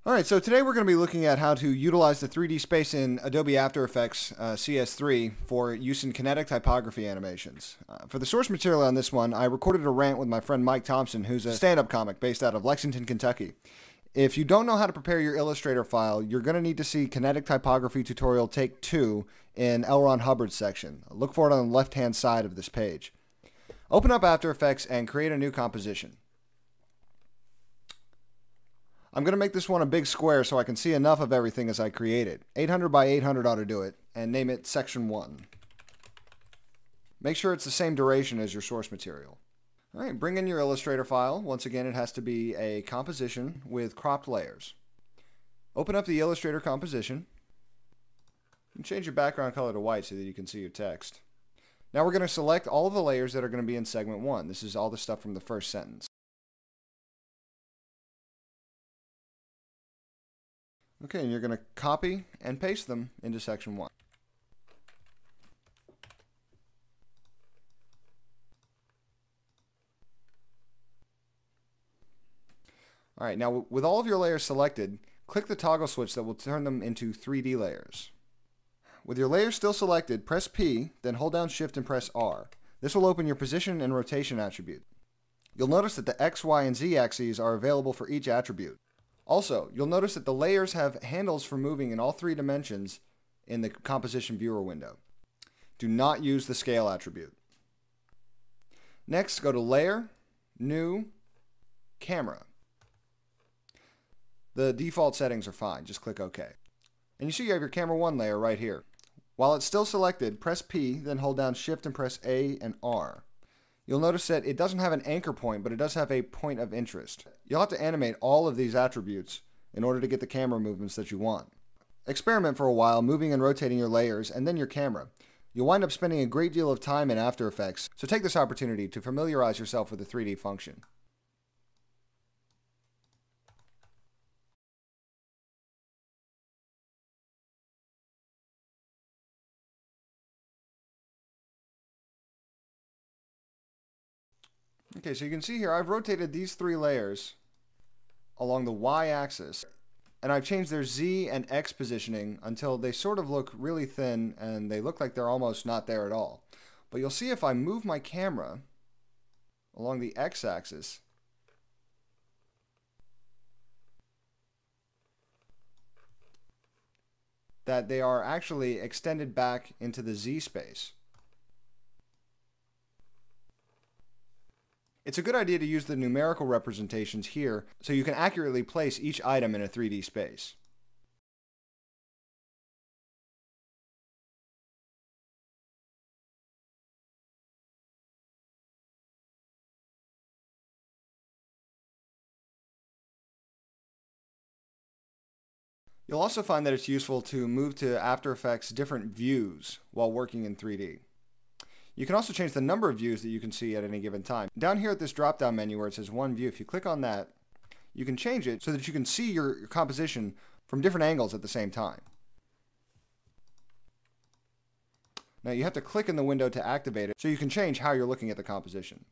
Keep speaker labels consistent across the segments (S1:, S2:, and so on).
S1: Alright, so today we're going to be looking at how to utilize the 3D space in Adobe After Effects CS3 for use in kinetic typography animations. For the source material on this one, I recorded a rant with my friend Mike Thompson, who's a stand-up comic based out of Lexington, Kentucky. If you don't know how to prepare your Illustrator file, you're going to need to see Kinetic Typography Tutorial Take 2 in L. Ron Hubbard's section. Look for it on the left-hand side of this page. Open up After Effects and create a new composition. I'm going to make this one a big square so I can see enough of everything as I create it. 800 by 800 ought to do it, and name it Section 1. Make sure it's the same duration as your source material. Alright, bring in your Illustrator file. Once again, it has to be a composition with cropped layers. Open up the Illustrator composition, and change your background color to white so that you can see your text. Now we're going to select all of the layers that are going to be in segment 1. This is all the stuff from the first sentence. Okay, and you're going to copy and paste them into section 1. Alright, now with all of your layers selected, click the toggle switch that will turn them into 3D layers. With your layers still selected, press P, then hold down Shift and press R. This will open your position and rotation attribute. You'll notice that the X, Y, and Z axes are available for each attribute. Also, you'll notice that the layers have handles for moving in all 3 dimensions in the composition viewer window. Do not use the scale attribute. Next, go to Layer, New, Camera. The default settings are fine, just click OK. And you see you have your Camera 1 layer right here. While it's still selected, press P, then hold down Shift and press A and R. You'll notice that it doesn't have an anchor point, but it does have a point of interest. You'll have to animate all of these attributes in order to get the camera movements that you want. Experiment for a while, moving and rotating your layers and then your camera. You'll wind up spending a great deal of time in After Effects, so take this opportunity to familiarize yourself with the 3D function. Okay, so you can see here I've rotated these 3 layers along the Y-axis, and I've changed their Z and X positioning until they sort of look really thin and they look like they're almost not there at all. But you'll see if I move my camera along the X-axis, that they are actually extended back into the Z space. It's a good idea to use the numerical representations here so you can accurately place each item in a 3D space. You'll also find that it's useful to move to After Effects different views while working in 3D. You can also change the number of views that you can see at any given time. Down here at this drop-down menu where it says one view, if you click on that, you can change it so that you can see your composition from different angles at the same time. Now you have to click in the window to activate it so you can change how you're looking at the composition.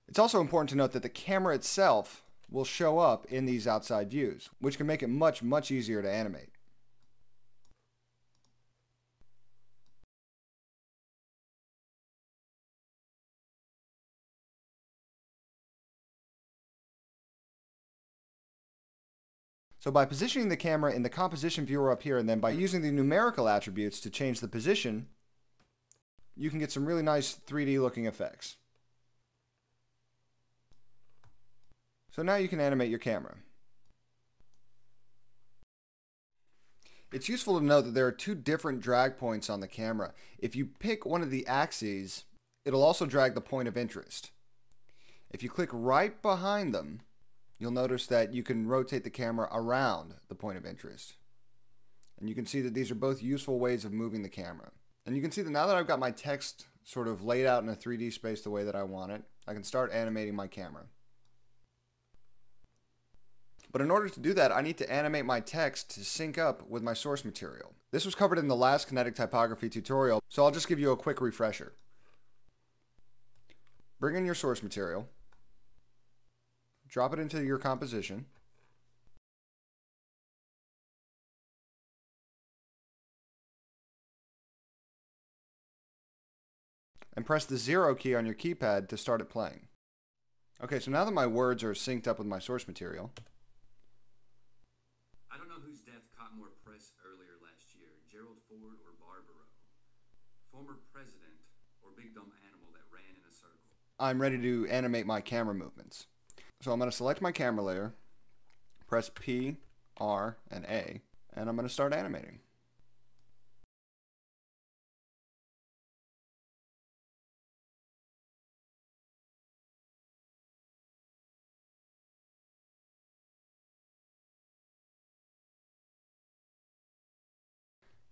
S1: It's also important to note that the camera itself will show up in these outside views, which can make it much easier to animate. So by positioning the camera in the composition viewer up here and then by using the numerical attributes to change the position, you can get some really nice 3D looking effects. So now you can animate your camera. It's useful to note that there are 2 different drag points on the camera. If you pick one of the axes, it'll also drag the point of interest. If you click right behind them, you'll notice that you can rotate the camera around the point of interest. And you can see that these are both useful ways of moving the camera. And you can see that now that I've got my text sort of laid out in a 3D space the way that I want it, I can start animating my camera. But in order to do that, I need to animate my text to sync up with my source material. This was covered in the last Kinetic Typography tutorial, so I'll just give you a quick refresher. Bring in your source material, drop it into your composition, and press the 0 key on your keypad to start it playing. Okay, so now that my words are synced up with my source material,
S2: I don't know whose death caught more press earlier last year, Gerald Ford or Barbaro, former president or big dumb animal that ran in a circle.
S1: I'm ready to animate my camera movements. So I'm going to select my camera layer, press P, R, and A, and I'm going to start animating.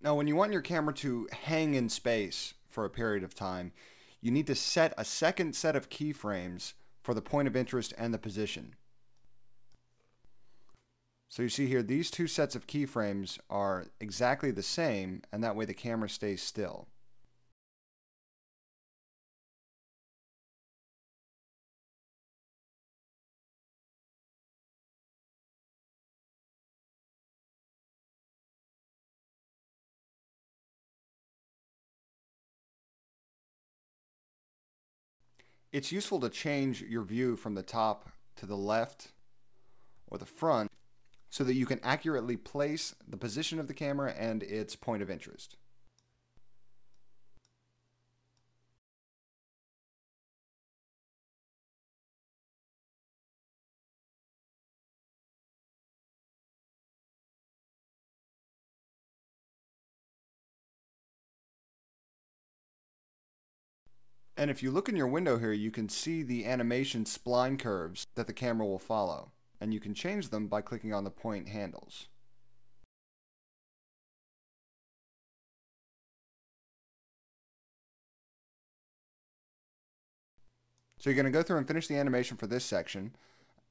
S1: Now, when you want your camera to hang in space for a period of time, you need to set a second set of keyframes for the point of interest and the position. So you see here, these two sets of keyframes are exactly the same, and that way the camera stays still. It's useful to change your view from the top to the left or the front so that you can accurately place the position of the camera and its point of interest. And if you look in your window here, you can see the animation spline curves that the camera will follow, and you can change them by clicking on the point handles. So you're going to go through and finish the animation for this section,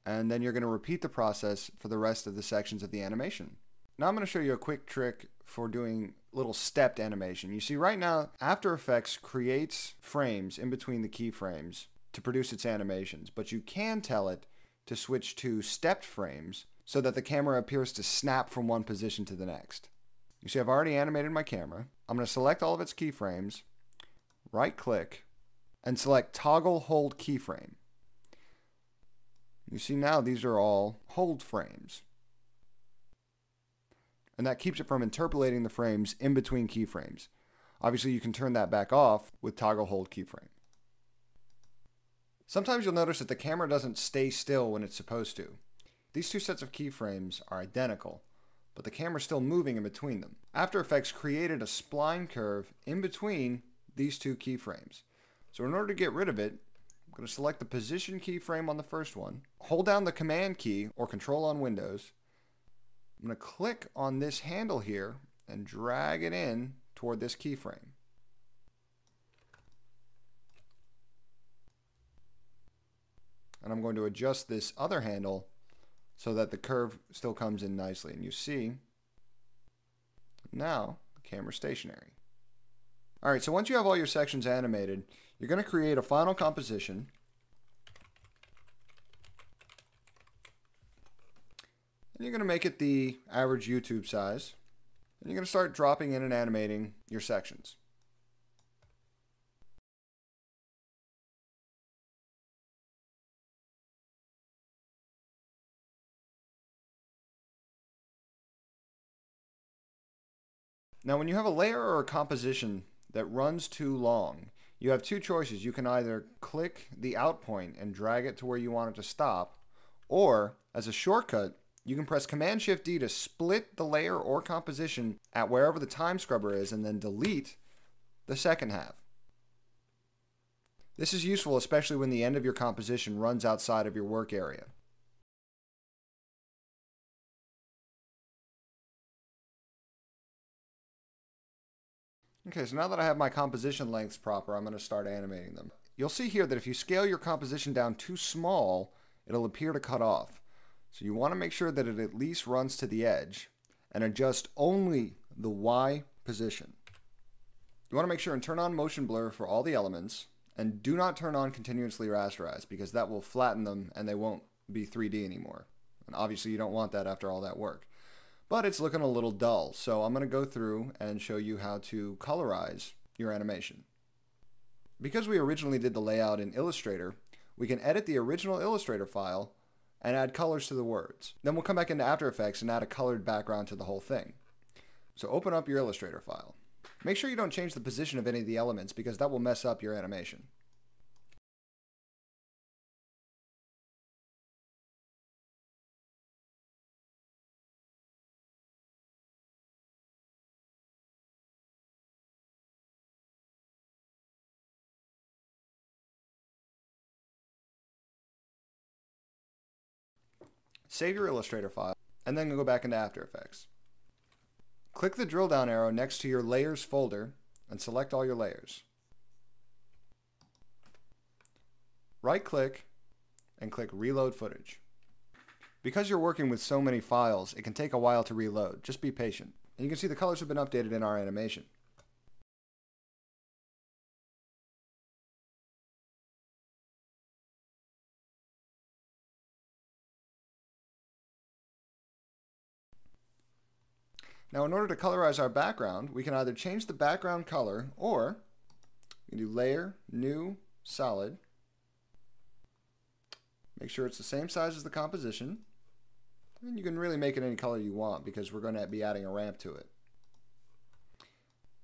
S1: and then you're going to repeat the process for the rest of the sections of the animation. Now I'm going to show you a quick trick for doing little stepped animation. You see right now, After Effects creates frames in between the keyframes to produce its animations, but you can tell it to switch to stepped frames so that the camera appears to snap from one position to the next. You see I've already animated my camera. I'm going to select all of its keyframes, right click, and select Toggle Hold Keyframe. You see now these are all hold frames. And that keeps it from interpolating the frames in between keyframes. Obviously you can turn that back off with Toggle Hold Keyframe. Sometimes you'll notice that the camera doesn't stay still when it's supposed to. These two sets of keyframes are identical, but the camera's still moving in between them. After Effects created a spline curve in between these two keyframes. So in order to get rid of it, I'm going to select the position keyframe on the first one, hold down the Command key or Control on Windows. I'm going to click on this handle here and drag it in toward this keyframe. And I'm going to adjust this other handle so that the curve still comes in nicely. And you see, now the camera's stationary. Alright, so once you have all your sections animated, you're going to create a final composition. And you're going to make it the average YouTube size. And you're going to start dropping in and animating your sections. Now when you have a layer or a composition that runs too long, you have two choices. You can either click the out point and drag it to where you want it to stop, or as a shortcut, you can press Command-Shift-D to split the layer or composition at wherever the time scrubber is and then delete the second half. This is useful especially when the end of your composition runs outside of your work area. Okay, so now that I have my composition lengths proper, I'm going to start animating them. You'll see here that if you scale your composition down too small, it'll appear to cut off. So you want to make sure that it at least runs to the edge and adjust only the Y position. You want to make sure and turn on motion blur for all the elements And do not turn on continuously rasterize because that will flatten them and they won't be 3D anymore. And obviously you don't want that after all that work. But it's looking a little dull, so I'm going to go through and show you how to colorize your animation. Because we originally did the layout in Illustrator, we can edit the original Illustrator file and add colors to the words. Then we'll come back into After Effects and add a colored background to the whole thing. So open up your Illustrator file. Make sure you don't change the position of any of the elements because that will mess up your animation. Save your Illustrator file and then go back into After Effects. Click the drill down arrow next to your Layers folder and select all your layers. Right click and click Reload Footage. Because you're working with so many files, it can take a while to reload. Just be patient. And you can see the colors have been updated in our animation. Now in order to colorize our background, we can either change the background color or you can do Layer, New, Solid. Make sure it's the same size as the composition. And you can really make it any color you want because we're going to be adding a ramp to it.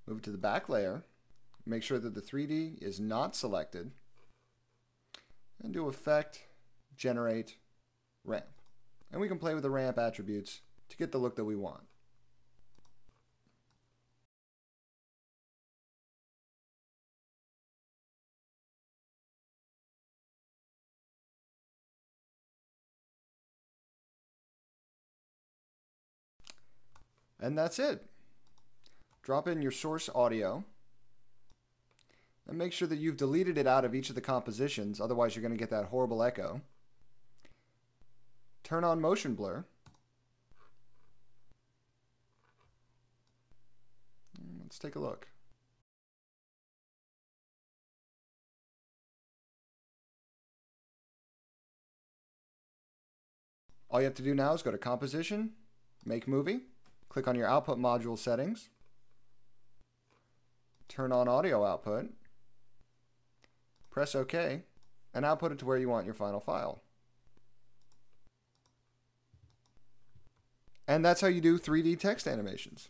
S1: Move to the back layer. Make sure that the 3D is not selected. And do Effect, Generate, Ramp. And we can play with the ramp attributes to get the look that we want. And that's it. Drop in your source audio and make sure that you've deleted it out of each of the compositions, otherwise you're going to get that horrible echo. Turn on motion blur. Let's take a look. All you have to do now is go to Composition, Make Movie, click on your output module settings, turn on audio output, press OK, and output it to where you want your final file. And that's how you do 3D text animations.